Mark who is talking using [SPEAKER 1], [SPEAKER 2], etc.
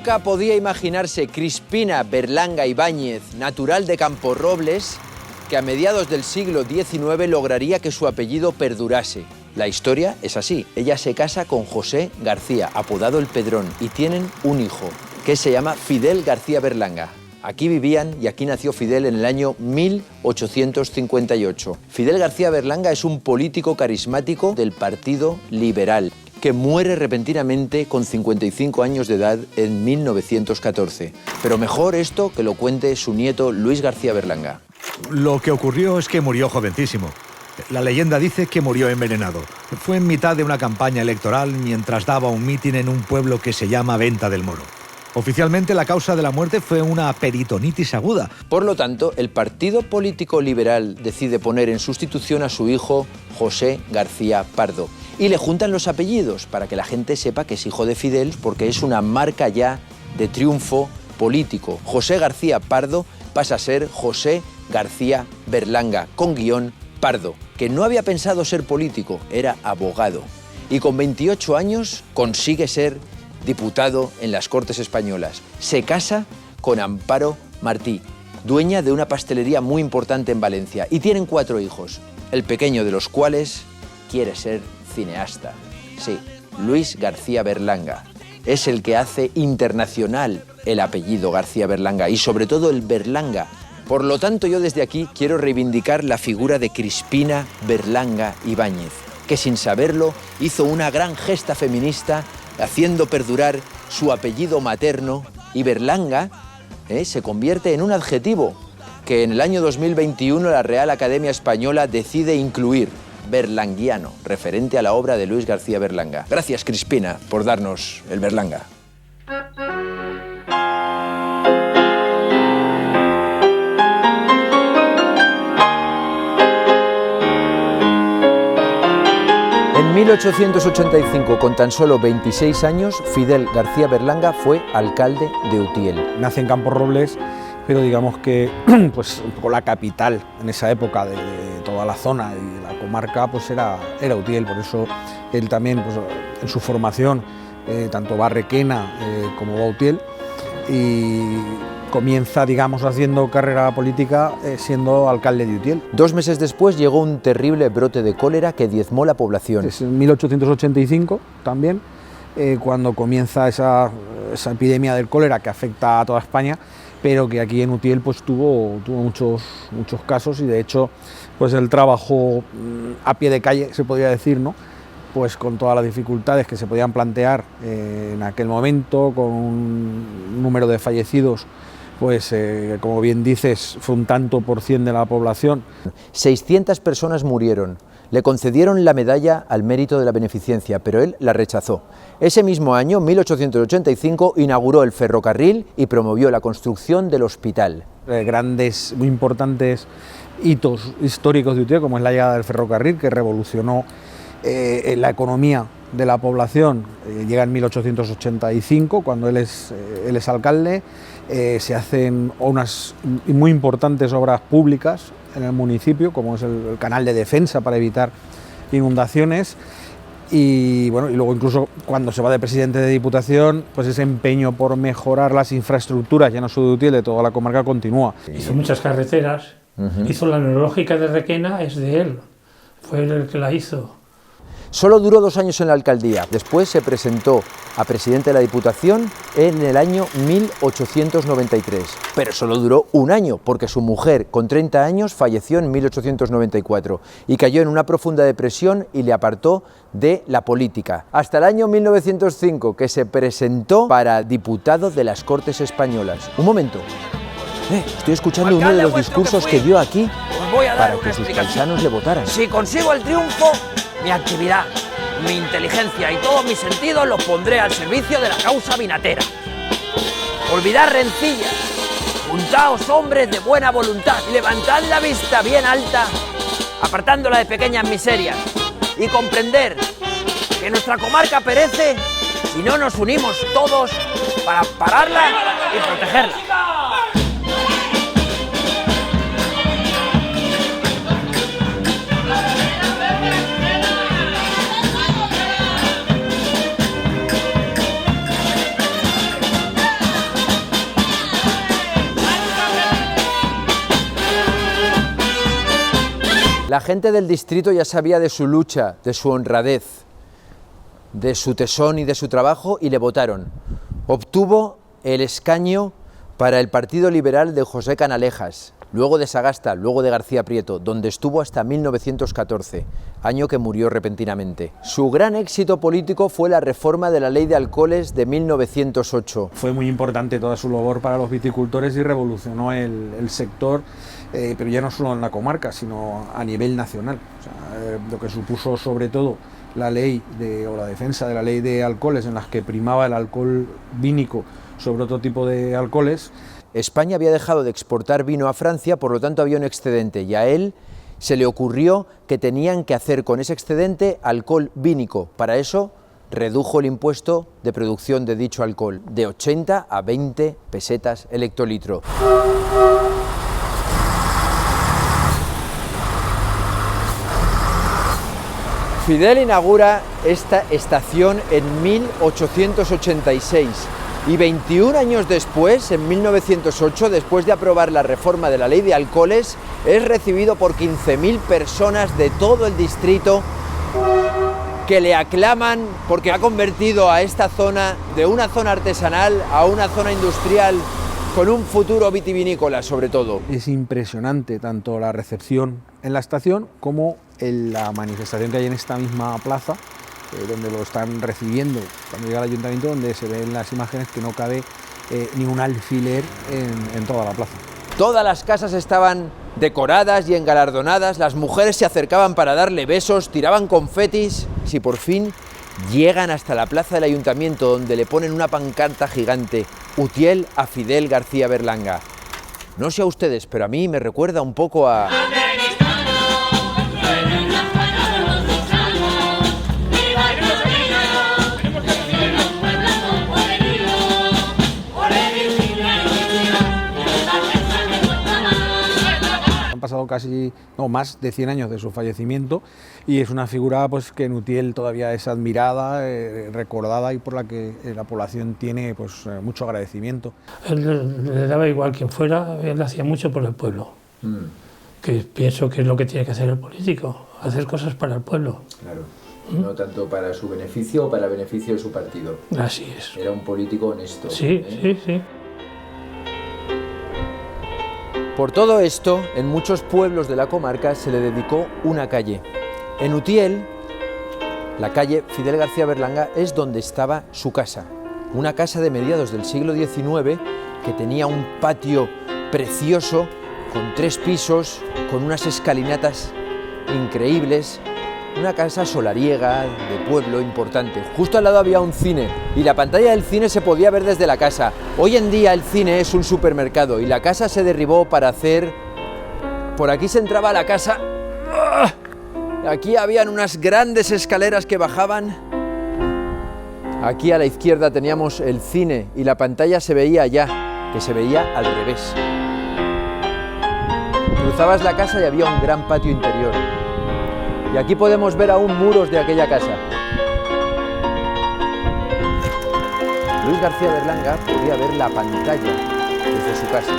[SPEAKER 1] Nunca podía imaginarse Crispina Berlanga Ibáñez, natural de Camporrobles, que a mediados del siglo XIX lograría que su apellido perdurase. La historia es así. Ella se casa con José García, apodado El Pedrón, y tienen un hijo, que se llama Fidel García Berlanga. Aquí vivían y aquí nació Fidel en el año 1858. Fidel García Berlanga es un político carismático del Partido Liberal, que muere repentinamente con 55 años de edad en 1914. Pero mejor esto que lo cuente su nieto Luis García Berlanga.
[SPEAKER 2] Lo que ocurrió es que murió jovencísimo. La leyenda dice que murió envenenado. Fue en mitad de una campaña electoral mientras daba un mitin en un pueblo que se llama Venta del Moro. Oficialmente la causa de la muerte fue una peritonitis aguda.
[SPEAKER 1] Por lo tanto, el Partido Político Liberal decide poner en sustitución a su hijo José García Pardo. Y le juntan los apellidos para que la gente sepa que es hijo de Fidel, porque es una marca ya de triunfo político. José García Pardo pasa a ser José García Berlanga, con guión Pardo, que no había pensado ser político, era abogado. Y con 28 años consigue ser diputado en las Cortes Españolas. Se casa con Amparo Martí, dueña de una pastelería muy importante en Valencia, y tienen 4 hijos, el pequeño de los cuales quiere ser cineasta. Sí, Luis García Berlanga es el que hace internacional el apellido García Berlanga y sobre todo el Berlanga. Por lo tanto, yo desde aquí quiero reivindicar la figura de Crispina Berlanga Ibáñez, que sin saberlo hizo una gran gesta feminista haciendo perdurar su apellido materno, y Berlanga se convierte en un adjetivo que en el año 2021 la Real Academia Española decide incluir: berlanguiano, referente a la obra de Luis García Berlanga. Gracias, Crispina, por darnos el Berlanga. En 1885, con tan solo 26 años, Fidel García Berlanga fue alcalde de Utiel.
[SPEAKER 3] Nace en Camporrobles, pero digamos que pues un poco la capital en esa época de toda la zona y de la comarca pues era Utiel. Por eso él también pues, en su formación tanto va a Requena como va a Utiel, y comienza, digamos, haciendo carrera política siendo alcalde de Utiel.
[SPEAKER 1] 2 meses después llegó un terrible brote de cólera que diezmó la población.
[SPEAKER 3] Es en 1885 también, cuando comienza esa epidemia del cólera que afecta a toda España, pero que aquí en Utiel pues tuvo muchos casos, y de hecho pues él trabajó a pie de calle, se podría decir, ¿no? Pues con todas las dificultades que se podían plantear en aquel momento, con un número de fallecidos, pues como bien dices, fue un tanto por cien de la población.
[SPEAKER 1] 600 personas murieron. Le concedieron la medalla al mérito de la beneficencia, pero él la rechazó. Ese mismo año, 1885, inauguró el ferrocarril y promovió la construcción del hospital.
[SPEAKER 3] Grandes, muy importantes hitos históricos de Utiel, como es la llegada del ferrocarril, que revolucionó la economía de la población. Llega en 1885, cuando él es alcalde. Se hacen unas muy importantes obras públicas en el municipio, como es el canal de defensa para evitar inundaciones, y bueno, y luego incluso cuando se va de presidente de Diputación, pues ese empeño por mejorar las infraestructuras, ya no solo de Utiel, de toda la comarca, continúa.
[SPEAKER 4] Hizo muchas carreteras, hizo la neurológica de Requena, es de él, fue él el que la hizo.
[SPEAKER 1] Solo duró 2 años en la alcaldía. Después se presentó a presidente de la Diputación en el año 1893. Pero solo duró 1 año, porque su mujer, con 30 años, falleció en 1894 y cayó en una profunda depresión y le apartó de la política. Hasta el año 1905, que se presentó para diputado de las Cortes Españolas. Un momento. Estoy escuchando uno de los discursos que dio aquí para que sus paisanos le votaran.
[SPEAKER 5] Si consigo el triunfo, mi actividad, mi inteligencia y todos mis sentidos los pondré al servicio de la causa vinatera. Olvidad rencillas, juntaos hombres de buena voluntad, levantad la vista bien alta, apartándola de pequeñas miserias, y comprender que nuestra comarca perece si no nos unimos todos para pararla y protegerla.
[SPEAKER 1] La gente del distrito ya sabía de su lucha, de su honradez, de su tesón y de su trabajo y le votaron. Obtuvo el escaño para el Partido Liberal de José Canalejas, luego de Sagasta, luego de García Prieto, donde estuvo hasta 1914, año que murió repentinamente. Su gran éxito político fue la reforma de la Ley de Alcoholes de 1908.
[SPEAKER 3] Fue muy importante toda su labor para los viticultores y revolucionó el sector, pero ya no solo en la comarca, sino a nivel nacional. O sea, lo que supuso sobre todo la ley o la defensa de la Ley de Alcoholes, en las que primaba el alcohol vínico sobre otro tipo de alcoholes.
[SPEAKER 1] España había dejado de exportar vino a Francia, por lo tanto había un excedente, y a él se le ocurrió que tenían que hacer con ese excedente alcohol vínico. Para eso redujo el impuesto de producción de dicho alcohol de 80 a 20 pesetas el hectolitro. Fidel inaugura esta estación en 1886 y 21 años después, en 1908, después de aprobar la reforma de la Ley de Alcoholes, es recibido por 15.000 personas de todo el distrito que le aclaman porque ha convertido a esta zona de una zona artesanal a una zona industrial con un futuro vitivinícola sobre todo.
[SPEAKER 3] Es impresionante tanto la recepción en la estación como en la manifestación que hay en esta misma plaza, donde lo están recibiendo cuando llega al ayuntamiento, donde se ven las imágenes que no cabe ni un alfiler en toda la plaza.
[SPEAKER 1] Todas las casas estaban decoradas y engalardonadas, las mujeres se acercaban para darle besos, tiraban confetis. Y por fin llegan hasta la plaza del ayuntamiento, donde le ponen una pancarta gigante: Utiel a Fidel García Berlanga. No sé a ustedes, pero a mí me recuerda un poco a...
[SPEAKER 3] Han pasado más de 100 años de su fallecimiento y es una figura pues, que en Utiel todavía es admirada, recordada y por la que la población tiene pues, mucho agradecimiento.
[SPEAKER 4] Él le daba igual quien fuera, él hacía mucho por el pueblo, que pienso que es lo que tiene que hacer el político, hacer cosas para el pueblo.
[SPEAKER 1] Claro, no tanto para su beneficio o para el beneficio de su partido.
[SPEAKER 4] Así es.
[SPEAKER 1] Era un político honesto.
[SPEAKER 4] Sí, sí, sí.
[SPEAKER 1] Por todo esto, en muchos pueblos de la comarca se le dedicó una calle. En Utiel, la calle Fidel García Berlanga es donde estaba su casa. Una casa de mediados del siglo XIX que tenía un patio precioso con 3 pisos, con unas escalinatas increíbles. Una casa solariega, de pueblo, importante. Justo al lado había un cine y la pantalla del cine se podía ver desde la casa. Hoy en día el cine es un supermercado y la casa se derribó para hacer... Por aquí se entraba a la casa. Aquí habían unas grandes escaleras que bajaban. Aquí a la izquierda teníamos el cine y la pantalla se veía allá, que se veía al revés. Cruzabas la casa y había un gran patio interior. Y aquí podemos ver aún muros de aquella casa. Luis García Berlanga podía ver la pantalla desde su casa.